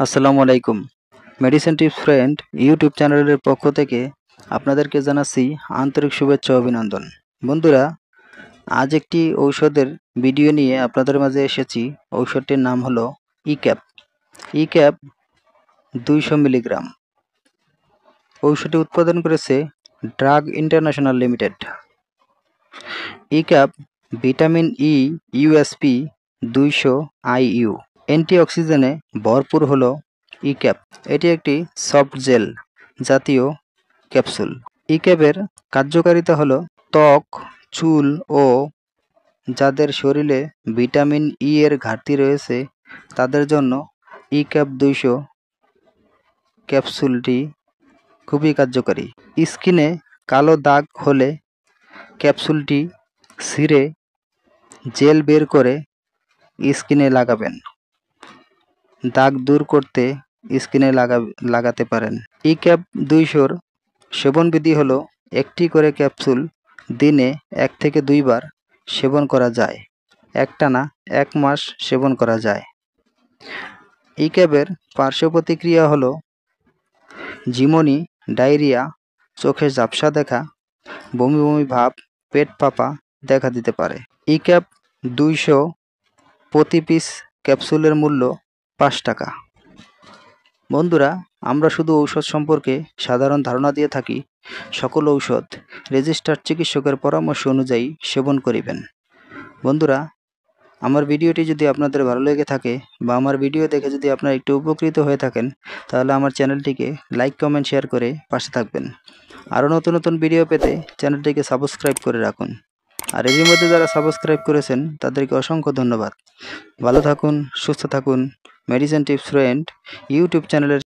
আসসালামু আলাইকুম। Medicine tips friend YouTube চ্যানেলের পক্ষ থেকে আপনাদেরকে জানাচ্ছি আন্তরিক শুভেচ্ছা ও অভিনন্দন। বন্ধুরা, আজ একটি ঔষধের ভিডিও নিয়ে আপনাদের মাঝে এসেছি। ঔষধটির নাম হলো ইক্যাপ। E-Cap 200 milligram. ঔষধটি উৎপাদন করেছে drug international limited. Ecap vitamin E USP 200 IU. অ্যান্টিঅক্সিডেন্টে ভরপুর হলো ইক্যাপ। এটি একটি সফট জেল জাতীয় ক্যাপসুল। ইক্যাপের কার্যকারিতা হলো ত্বক, চুল ও যাদের শরীরে ভিটামিন ই এর ঘাটতি রয়েছে তাদের জন্য ইক্যাপ 200 ক্যাপসুলটি খুবই কার্যকারী। স্কিনে কালো দাগ হলে ক্যাপসুলটি ছিঁড়ে জেল বের করে স্কিনে লাগাবেন। দাগ দূর করতে স্কিনে লাগাতে পারেন। ইক্যাপ 200 সেবনবিধি হলো একটি করে ক্যাপসুল দিনে 1 থেকে 2 বার সেবন করা যায়। একটানা 1 মাস সেবন করা যায়। ইক্যাপের পার্শ্ব প্রতিক্রিয়া হলো ঝিমুনি, ডায়রিয়া, চোখে ঝাপসা দেখা, বমি বমি ভাব, পেট ফাঁপা দেখা দিতে পারে। ইক্যাপ 200 প্রতি পিস ক্যাপসুলের মূল্য 5 টাকা। বন্ধুরা, আমরা শুধু ঔষধ সম্পর্কে সাধারণ ধারণা দিয়ে থাকি। সকল ঔষধ রেজিস্টার্ড চিকিৎসকের পরামর্শ অনুযায়ী সেবন করিবেন। বন্ধুরা, আমার ভিডিওটি যদি আপনাদের ভালো লেগে থাকে বা আমার ভিডিও দেখে যদি আপনারা একটু উপকৃত হয়ে থাকেন, তাহলে আমার চ্যানেলটিকে লাইক, কমেন্ট, শেয়ার করে পাশে থাকবেন। আরও নতুন নতুন ভিডিও পেতে চ্যানেলটিকে সাবস্ক্রাইব করে রাখুন। আর এর মধ্যে যারা সাবস্ক্রাইব করেছেন তাদেরকে অসংখ্য ধন্যবাদ। ভালো থাকুন, সুস্থ থাকুন। মেডিসিন টিপস ফ্রেন্ড ইউটিউব চ্যানেলের